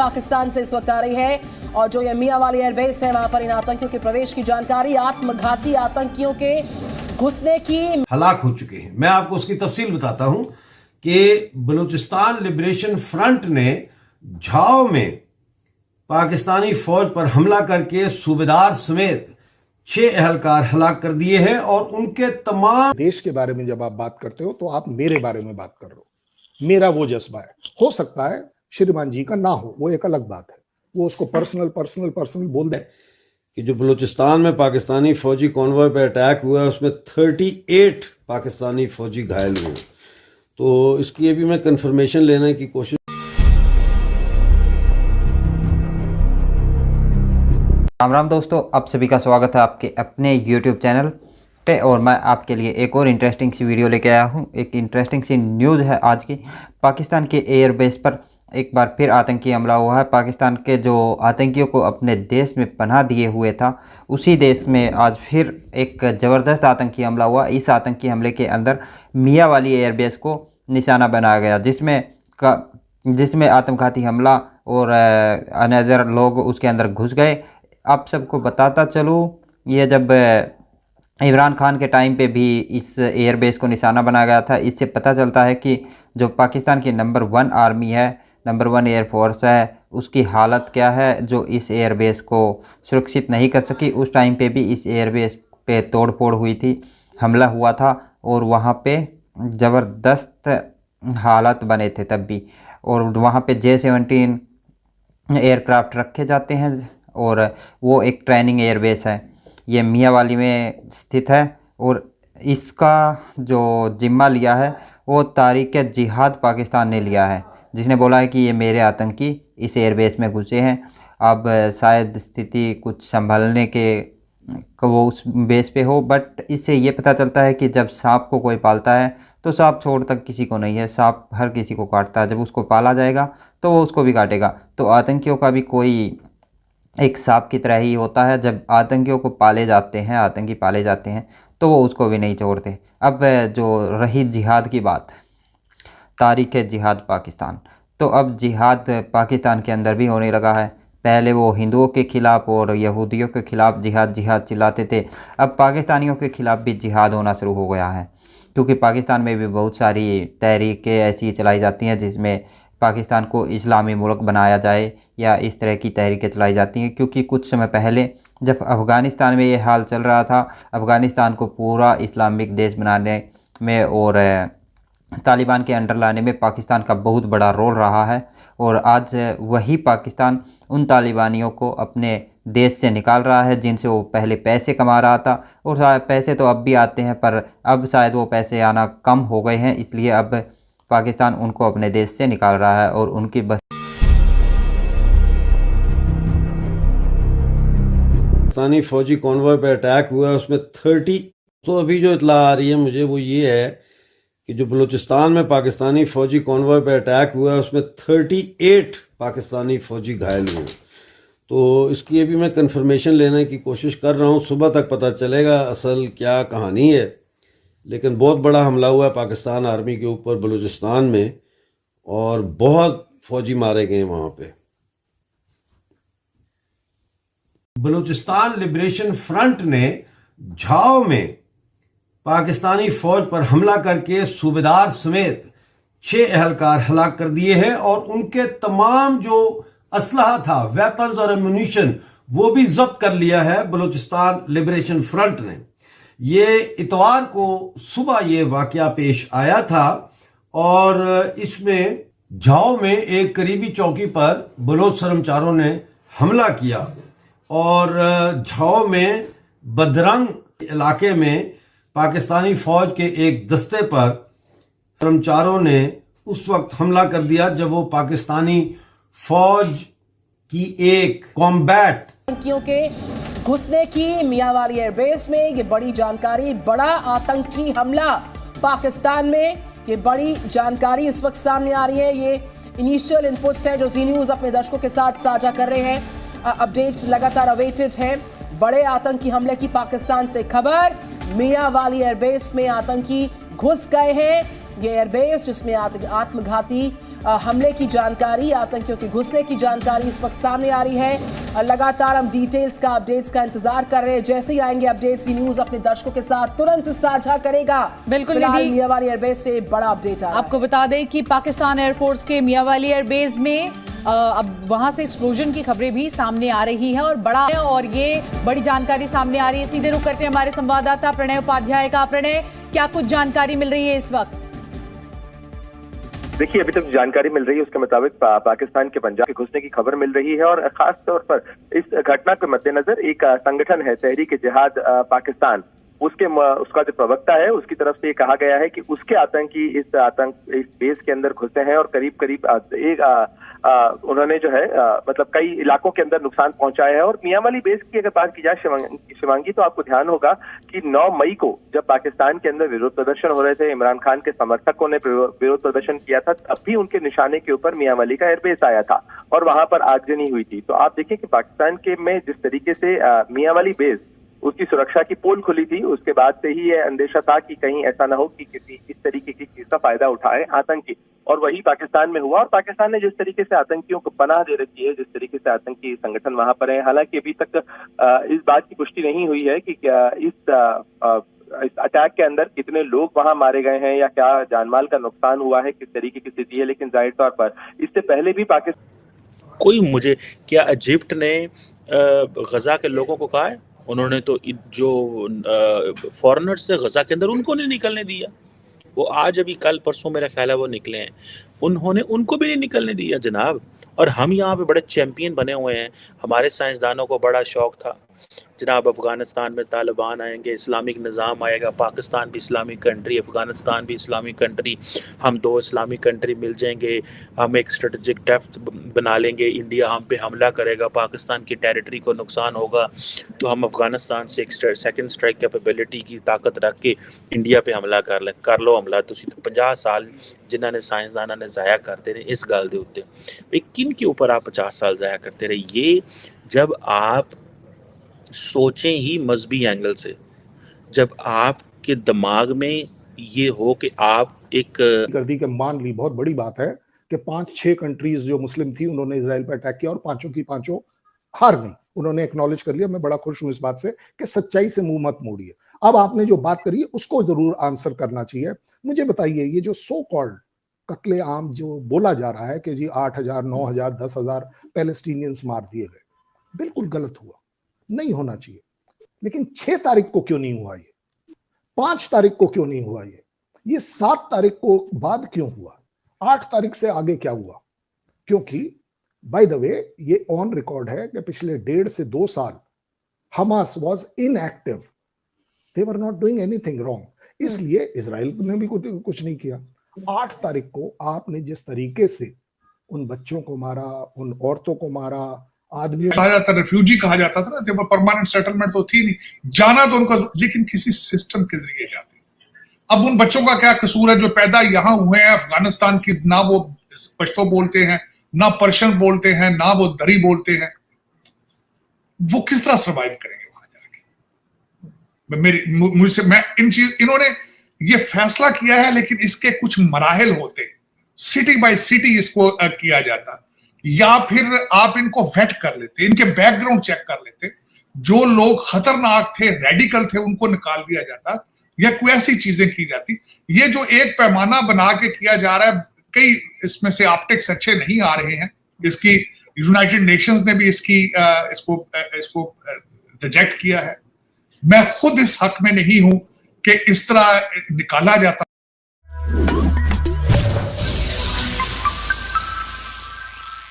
पाकिस्तान से इस वक्त आ रही है और जो ये मियांवाली एयरबेस है वहां पर इन आतंकियों के प्रवेश की जानकारी, आत्मघाती आतंकियों के घुसने की हलाक हो चुके हैं। मैं आपको उसकी तफसील बताता हूं कि बलूचिस्तान लिबरेशन फ्रंट ने झाओ में पाकिस्तानी फौज पर हमला करके सूबेदार समेत 6 एहलकार हलाक कर दिए हैं और उनके तमाम देश के बारे में जब आप बात करते हो तो आप मेरे बारे में बात कर रहे हो। मेरा वो जज्बा है, हो सकता है श्रीमान जी का ना हो, वो एक अलग बात है, वो उसको पर्सनल बोल दे। कि जो बलूचिस्तान में पाकिस्तानी फौजी कॉन्वॉय पर अटैक हुआ है उसमें 38 पाकिस्तानी फौजी घायल हुए। तो इसकी अभी मैं कंफर्मेशन लेने की कोशिश। राम राम दोस्तों, आप सभी का स्वागत है आपके अपने YouTube चैनल पे। और मैं आपके लिए एक और इंटरेस्टिंग सी वीडियो लेके आया हूँ। एक इंटरेस्टिंग सी न्यूज़ है आज की। पाकिस्तान के एयरबेस पर एक बार फिर आतंकी हमला हुआ है। पाकिस्तान के जो आतंकियों को अपने देश में पनाह दिए हुए था, उसी देश में आज फिर एक ज़बरदस्त आतंकी हमला हुआ। इस आतंकी हमले के अंदर मियांवाली एयरबेस को निशाना बनाया गया, जिसमें आत्मघाती हमला और अनदर लोग उसके अंदर घुस गए। आप सबको बताता चलूँ, ये जब इमरान खान के टाइम पे भी इस एयरबेस को निशाना बनाया गया था। इससे पता चलता है कि जो पाकिस्तान की नंबर 1 आर्मी है, नंबर 1 एयरफोर्स है, उसकी हालत क्या है, जो इस एयरबेस को सुरक्षित नहीं कर सकी। उस टाइम पे भी इस एयरबेस पे तोड़फोड़ हुई थी, हमला हुआ था और वहाँ पे ज़बरदस्त हालात बने थे तब भी। और वहाँ पे J-17 एयरक्राफ्ट रखे जाते हैं और वो एक ट्रेनिंग एयरबेस है। ये मियांवाली में स्थित है और इसका जो जिम्मा लिया है वो तारीक़-ए-जिहाद पाकिस्तान ने लिया है, जिसने बोला है कि ये मेरे आतंकी इस एयरबेस में घुसे हैं। अब शायद स्थिति कुछ संभलने के वो उस बेस पे हो, बट इससे ये पता चलता है कि जब सांप को कोई पालता है तो सांप छोड़ तक किसी को नहीं है। सांप हर किसी को काटता है, जब उसको पाला जाएगा तो वो उसको भी काटेगा। तो आतंकियों का भी कोई एक सांप की तरह ही होता है। जब आतंकियों को पाले जाते हैं, आतंकी पाले जाते हैं, तो वो उसको भी नहीं छोड़ते। अब जो रही जिहाद की बात, तारीख़-ए-जिहाद पाकिस्तान, तो अब जिहाद पाकिस्तान के अंदर भी होने लगा है। पहले वो हिंदुओं के ख़िलाफ़ और यहूदियों के ख़िलाफ़ जिहाद जिहाद चिल्लाते थे, अब पाकिस्तानियों के ख़िलाफ़ भी जिहाद होना शुरू हो गया है। क्योंकि पाकिस्तान में भी बहुत सारी तहरीकें ऐसी चलाई जाती हैं जिसमें पाकिस्तान को इस्लामी मुल्क बनाया जाए, या इस तरह की तहरीकें चलाई जाती हैं। क्योंकि कुछ समय पहले जब अफ़गानिस्तान में ये हाल चल रहा था, अफ़गानिस्तान को पूरा इस्लामिक देश बनाने में और तालिबान के अंडर लाने में पाकिस्तान का बहुत बड़ा रोल रहा है। और आज वही पाकिस्तान उन तालिबानियों को अपने देश से निकाल रहा है जिनसे वो पहले पैसे कमा रहा था। और शायद पैसे तो अब भी आते हैं, पर अब शायद वो पैसे आना कम हो गए हैं, इसलिए अब पाकिस्तान उनको अपने देश से निकाल रहा है और उनकी पाकिस्तानी फौजी कॉन्वॉय पर अटैक हुआ है उसमें 30। तो अभी जो इत्ला आ रही है मुझे वो ये है कि जो बलूचिस्तान में पाकिस्तानी फौजी कॉन्वॉय पर अटैक हुआ है उसमें 38 पाकिस्तानी फौजी घायल हुए। तो इसकी अभी मैं कंफर्मेशन लेने की कोशिश कर रहा हूँ, सुबह तक पता चलेगा असल क्या कहानी है। लेकिन बहुत बड़ा हमला हुआ है पाकिस्तान आर्मी के ऊपर बलूचिस्तान में और बहुत फौजी मारे गए वहां पे। बलूचिस्तान लिबरेशन फ्रंट ने झाओ में पाकिस्तानी फौज पर हमला करके सूबेदार समेत 6 एहलकार हलाक कर दिए हैं और उनके तमाम जो असलहा था, वेपन्स और एमुनिशन, वो भी जब्त कर लिया है बलूचिस्तान लिबरेशन फ्रंट ने। ये इतवार को सुबह ये वाकया पेश आया था और इसमें झाओ में एक करीबी चौकी पर बलोच कर्मचारियों ने हमला किया और झाओ में बदरंग इलाके में पाकिस्तानी फौज के एक दस्ते पर कर्मचारियों ने उस वक्त हमला कर दिया जब वो पाकिस्तानी फौज की एक कॉम्बैट आतंकियों के घुसने की मियांवाली एयरबेस में। ये बड़ी जानकारी, बड़ा आतंकी हमला पाकिस्तान में, ये बड़ी जानकारी इस वक्त सामने आ रही है। ये इनिशियल इनपुट्स है जो जी न्यूज़ अपने दर्शकों के साथ साझा कर रहे हैं। अपडेट्स लगातार अवेटेड हैं। बड़े आतंकी हमले की पाकिस्तान से खबर। मियांवाली एयरबेस में आतंकी घुस गए हैं। ये एयरबेस जिसमें आत्मघाती हमले की जानकारी, आतंकियों के घुसने की जानकारी इस वक्त सामने आ रही है। लगातार हम डिटेल्स का, अपडेट्स का इंतजार कर रहे हैं। जैसे ही आएंगे अपडेट्स, ये न्यूज अपने दर्शकों के साथ तुरंत साझा करेगा। बिल्कुल फिलहाल निधि, मियांवाली एयरबेस से बड़ा अपडेट आ रहा है। आपको बता दें कि पाकिस्तान एयरफोर्स के मियांवाली एयरबेस में अब वहां से एक्सप्लोजन की खबरें भी सामने आ रही हैं और बड़ा है, और ये बड़ी जानकारी सामने आ रही है। सीधे रुख करते हैं हमारे संवाददाता प्रणय उपाध्याय का। प्रणय, क्या कुछ जानकारी मिल रही है इस वक्त? देखिए, अभी तक जानकारी मिल रही है उसके मुताबिक पाकिस्तान के पंजाब के घुसने की खबर मिल रही है, और खास तौर पर इस घटना के मद्देनजर एक संगठन है तहरीक जिहाद पाकिस्तान, उसका जो प्रवक्ता है उसकी तरफ से ये कहा गया है कि उसके आतंकी इस बेस के अंदर घुसे हैं और करीब उन्होंने जो है मतलब कई इलाकों के अंदर नुकसान पहुंचाया है। और मियांवाली बेस की अगर बात की जाए शिवांगी, तो आपको ध्यान होगा कि 9 मई को जब पाकिस्तान के अंदर विरोध प्रदर्शन हो रहे थे, इमरान खान के समर्थकों ने विरोध प्रदर्शन किया था, तब भी उनके निशाने के ऊपर मियांवाली का एयरबेस आया था और वहां पर आगजनी हुई थी। तो आप देखिए कि पाकिस्तान के में जिस तरीके से मियांवाली बेस उसकी सुरक्षा की पोल खुली थी, उसके बाद से ही यह अंदेशा था कि कहीं ऐसा ना हो कि किसी इस तरीके की चीज का फायदा उठाए आतंकी, और वही पाकिस्तान में हुआ। और पाकिस्तान ने जिस तरीके से आतंकियों को पनाह दे रखी है, जिस तरीके से आतंकी संगठन वहां पर है, हालांकि अभी तक इस बात की पुष्टि नहीं हुई है कि क्या इस अटैक के अंदर कितने लोग वहां मारे गए हैं या क्या जानमाल का नुकसान हुआ है, किस तरीके की स्थिति है। लेकिन जाहिर तौर पर इससे पहले भी पाकिस्तान मुझे क्या इजिप्ट ने गजा के लोगों को कहा है, उन्होंने तो जो फॉरेनर्स थे गजा के अंदर उनको नहीं निकलने दिया। वो आज अभी कल परसों मेरा ख्याल है वो निकले हैं, उन्होंने उनको भी नहीं निकलने दिया जनाब। और हम यहाँ पे बड़े चैंपियन बने हुए हैं, हमारे साइंसदानों को बड़ा शौक था जनाब अफगानिस्तान में तालिबान आएंगे, इस्लामिक निज़ाम आएगा, पाकिस्तान भी इस्लामिक कंट्री, अफगानिस्तान भी इस्लामिक कंट्री, हम 2 इस्लामिक कंट्री मिल जाएंगे, हम एक स्ट्रेटजिक डेप्थ बना लेंगे, इंडिया हम पे हमला करेगा, पाकिस्तान की टेरिटरी को नुकसान होगा तो हम अफगानिस्तान से एक सेकंड स्ट्राइक कैपेबिलिटी की ताकत रख के इंडिया पे हमला कर लो हमला। तो 50 साल जिन्होंने साइंसदाना ने ज़ाया करते रहे इस गल के उत्ते, किन के ऊपर आप 50 साल ज़ाया करते रहे? ये जब आप सोचें ही मजहबी एंगल से, जब आपके दिमाग में ये हो कि आप एक कर दी कि मान ली, बहुत बड़ी बात है कि 5-6 कंट्रीज जो मुस्लिम थी उन्होंने इजराइल पर अटैक किया और पांचों की पांचों हार गई, उन्होंने एक्नॉलेज कर लिया। मैं बड़ा खुश हूं इस बात से कि सच्चाई से मुंह मत मोड़िए। अब आपने जो बात करी है उसको जरूर आंसर करना चाहिए। मुझे बताइए, ये जो सो कॉल्ड कत्ले आम जो बोला जा रहा है कि जी 8,000, 9,000, 10,000 पैलेस्टीनियंस मार दिए गए, बिल्कुल गलत हुआ, नहीं होना चाहिए। लेकिन 6 तारीख को क्यों नहीं हुआ, ये 5 तारीख को क्यों नहीं हुआ, ये 7 तारीख को बाद क्यों हुआ, 8 तारीख से आगे क्या हुआ? क्योंकि बाय द वे ये ऑन रिकॉर्ड है कि पिछले 1.5 से 2 साल Hamas was inactive, they were not doing anything wrong, इसलिए इजराइल ने भी कुछ नहीं किया। 8 तारीख को आपने जिस तरीके से उन बच्चों को मारा, उन औरतों को मारा, आदमियों कहा जाता, रेफ्यूजी कहा जाता था ना, जब परमानेंट सेटलमेंट तो थी नहीं, जाना तो उनका, लेकिन किसी सिस्टम के जरिए जाते। अब उन बच्चों का क्या कसूर है जो पैदा यहां हुए हैं अफगानिस्तान की, ना वो पश्तो बोलते हैं, ना पर्शियन बोलते हैं, ना वो दरी बोलते हैं, वो किस तरह सर्वाइव करेंगे वहां जाके? मुझसे मैं इन्होंने ये फैसला किया है, लेकिन इसके कुछ मराहिल होते, सिटी बाय सिटी इसको किया जाता, या फिर आप इनको वेट कर लेते, इनके बैकग्राउंड चेक कर लेते, जो लोग खतरनाक थे, रेडिकल थे, उनको निकाल दिया जाता, या कोई ऐसी चीजें की जाती। ये जो एक पैमाना बना के किया जा रहा है, कई इसमें से ऑप्टिक्स अच्छे नहीं आ रहे हैं। इसकी यूनाइटेड नेशंस ने भी इसको रिजेक्ट किया है। मैं खुद इस हक में नहीं हूं कि इस तरह निकाला जाता।